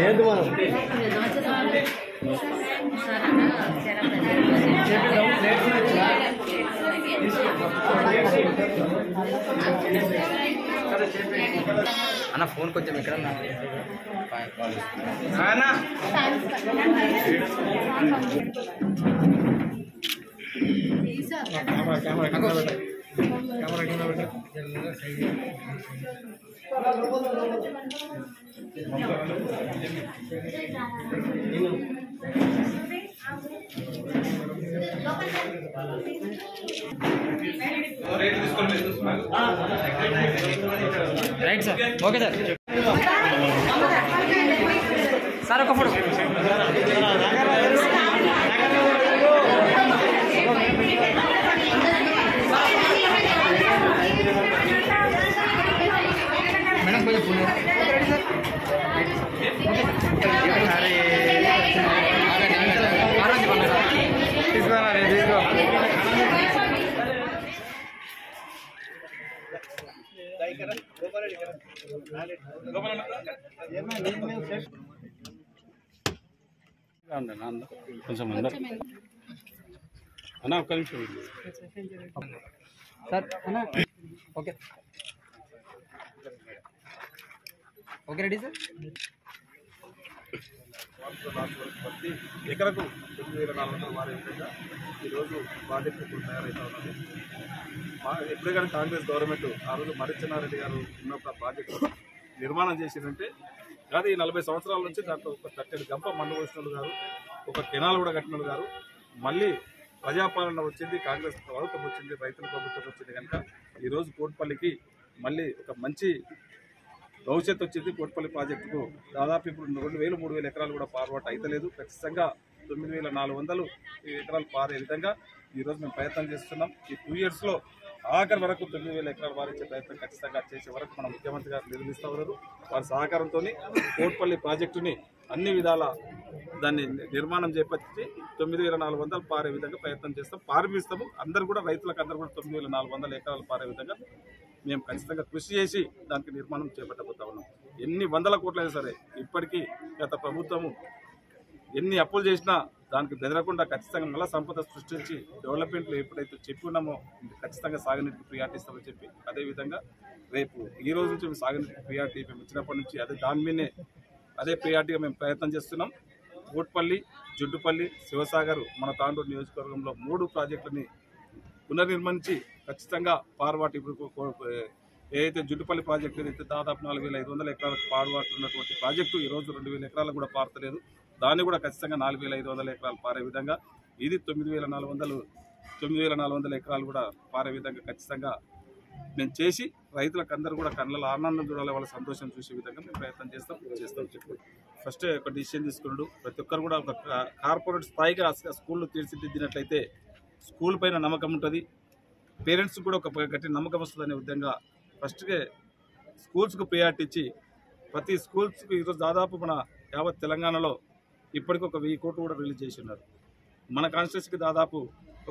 ఏది మనం అన్న ఫోన్ కొంచెం ఇక్కడ right sir okay sir sir ఒక ఫోటో మేడం కొంచెం ఫోన్ కొంచెం అన్న ఒక్క నిమిషం సార్ అన్న ఓకే ఓకే రెడీ సార్ ఎకరకు 9,400 వారి విధంగా ఈరోజు ప్రాజెక్టు తయారైతా ఉన్నది. ఎప్పుడే కానీ కాంగ్రెస్ గవర్నమెంట్ ఆ రోజు మరిచెన్నారెడ్డి గారు ఉన్నప్పుడు ఆ ప్రాజెక్టు నిర్మాణం చేసిందంటే కాదు ఈ 40 సంవత్సరాల నుంచి దాంట్లో ఒక తట్టెడు గంప మన్ను పోసిన గారు, ఒక కెనాల్ కూడా కట్టిన గారు, మళ్ళీ ప్రజాపాలన వచ్చింది, కాంగ్రెస్ ప్రభుత్వం వచ్చింది, రైతుల ప్రభుత్వం వచ్చింది కనుక ఈరోజు కోట్పల్లికి మళ్ళీ ఒక మంచి భవిష్యత్తు వచ్చింది. కోట్పల్లి ప్రాజెక్టుకు దాదాపు ఇప్పుడు 2,000-3,000 ఎకరాలు కూడా పారుబాటు అయితలేదు. ఖచ్చితంగా 9,400 ఎకరాలు పారే విధంగా ఈరోజు మేము ప్రయత్నం చేస్తున్నాం. ఈ 2 ఇయర్స్లో ఆఖరి వరకు 9,000 ఎకరాలు పారించే ప్రయత్నం ఖచ్చితంగా చేసే వరకు మన ముఖ్యమంత్రి గారు నిర్మిస్తూ ఉన్నారు. వారి సహకారంతో కోట్పల్లి ప్రాజెక్టుని అన్ని విధాల దాన్ని నిర్మాణం చేపట్టి 9,400 పారే విధంగా ప్రయత్నం చేస్తాం, పారిపిస్తాము. అందరూ కూడా రైతులకు అందరూ కూడా 9,400 ఎకరాలు పారే విధంగా మేము ఖచ్చితంగా కృషి చేసి దానికి నిర్మాణం చేపట్టబోతా ఉన్నాం. ఎన్ని వందల కోట్లైనా సరే ఇప్పటికీ గత ప్రభుత్వము ఎన్ని అప్పులు చేసినా దానికి బెదరకుండా ఖచ్చితంగా మళ్ళా సంపద సృష్టించి డెవలప్మెంట్లు ఎప్పుడైతే చెప్పి ఉన్నామో ఖచ్చితంగా సాగునీటికి ప్రియారిటీ ఇస్తామని చెప్పి అదేవిధంగా రేపు ఈ రోజు నుంచి మేము సాగునీటికి ప్రియారిటీ మేము ఇచ్చినప్పటి నుంచి దాని మీదనే అదే ప్రియారిటీగా మేము ప్రయత్నం చేస్తున్నాం. కోట్పల్లి, జుడ్డుపల్లి, శివసాగర్ మన తాండూరు నియోజకవర్గంలో 3 ప్రాజెక్టులని పునర్నిర్మించి ఖచ్చితంగా పారుబాటు ఇప్పుడు ఏదైతే జుడ్డుపల్లి ప్రాజెక్టు ఏదైతే దాదాపు 4,500 ఎకరాలకు పారుబాటు ఉన్నటువంటి ప్రాజెక్టు ఈరోజు 2,000 ఎకరాలకు కూడా పారతలేదు. దాన్ని కూడా ఖచ్చితంగా 4,500 ఎకరాలు పారే విధంగా ఇది 9,400 ఎకరాలు కూడా పారే విధంగా ఖచ్చితంగా మేము చేసి రైతులకు అందరూ కూడా కళ్ళలో ఆనందం చూడాలి, వాళ్ళ సంతోషం చూసే విధంగా మేము ప్రయత్నం చేస్తాం చెప్పి ఫస్ట్ ఒక డిసిషన్ తీసుకున్నాడు. ప్రతి ఒక్కరు కూడా ఒక కార్పొరేట్ స్థాయిగా స్కూళ్ళు తీర్చిదిద్దినట్లయితే స్కూల్ పైన నమ్మకం ఉంటుంది, పేరెంట్స్ కూడా ఒక గట్టి నమ్మకం వస్తుంది అనే విధంగా ఫస్ట్గా స్కూల్స్కు ప్రియారిటీ ఇచ్చి ప్రతి స్కూల్స్కి ఈరోజు దాదాపు మన యావత్ తెలంగాణలో ఇప్పటికి ఒక 1000 కోట్లు కూడా రిలీజ్ చేసి ఉన్నారు. మన కాన్స్టిట్యూన్సీకి దాదాపు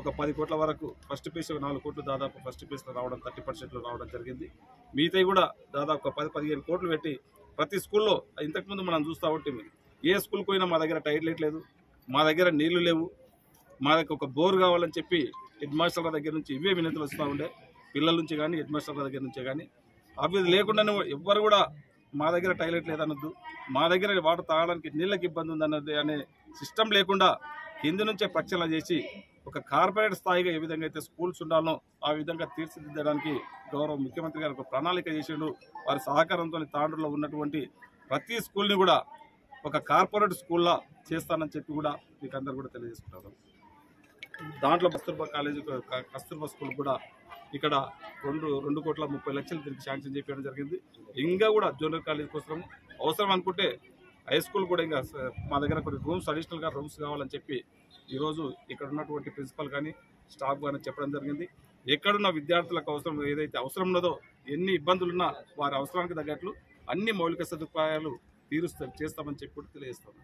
ఒక 10 కోట్ల వరకు ఫస్ట్ పీస్ 4 కోట్లు దాదాపు ఫస్ట్ పీస్లో రావడం 30% రావడం జరిగింది. మిగతాయి కూడా దాదాపు ఒక 10-15 కోట్లు పెట్టి ప్రతి స్కూల్లో ఇంతకుముందు మనం చూస్తూ ఉంటే ఏ స్కూల్కి పోయినా మా దగ్గర టైలెట్ లేదు, మా దగ్గర నీళ్లు లేవు, మా దగ్గర ఒక బోర్ కావాలని చెప్పి హెడ్ మాస్టర్ల దగ్గర నుంచి ఇవే వినతులు వస్తూ ఉండే, పిల్లల నుంచి కానీ హెడ్ మాస్టర్ల దగ్గర నుంచే కానీ. అవి లేకుండానే ఎవ్వరు కూడా మా దగ్గర టాయిలెట్ లేదన్నద్దు, మా దగ్గర వాటర్ తాగడానికి నీళ్ళకి ఇబ్బంది ఉందన్నది అనే సిస్టమ్ లేకుండా కింది నుంచే ప్రక్షాళన చేసి ఒక కార్పొరేట్ స్థాయిగా ఏ విధంగా అయితే స్కూల్స్ ఉండాలో ఆ విధంగా తీర్చిదిద్దడానికి గౌరవ ముఖ్యమంత్రి గారు ఒక ప్రణాళిక చేసిండు. వారి సహకారంతో తాండూరులో ఉన్నటువంటి ప్రతి స్కూల్ని కూడా ఒక కార్పొరేట్ స్కూల్లా చేస్తానని చెప్పి కూడా మీకు అందరూ కూడా తెలియజేసుకుంటారు. దాంట్లో కస్తూర్బా స్కూల్ కూడా ఇక్కడ 2,30,00,000 దీనికి శాంక్షన్ చేయడం జరిగింది. ఇంకా కూడా జూనియర్ కాలేజ్ కోసం అవసరం అనుకుంటే హై స్కూల్ కూడా ఇంకా మా దగ్గర కొన్ని రూమ్స్ అడిషనల్గా రూమ్స్ కావాలని చెప్పి ఈరోజు ఇక్కడ ఉన్నటువంటి ప్రిన్సిపల్ కానీ స్టాఫ్ కానీ చెప్పడం జరిగింది. ఎక్కడున్న విద్యార్థులకు అవసరం ఏదైతే అవసరం ఉన్నదో ఎన్ని ఇబ్బందులున్నా వారి అవసరానికి తగ్గట్లు అన్ని మౌలిక సదుపాయాలు చేస్తామని చెప్పి కూడా తెలియజేస్తాం.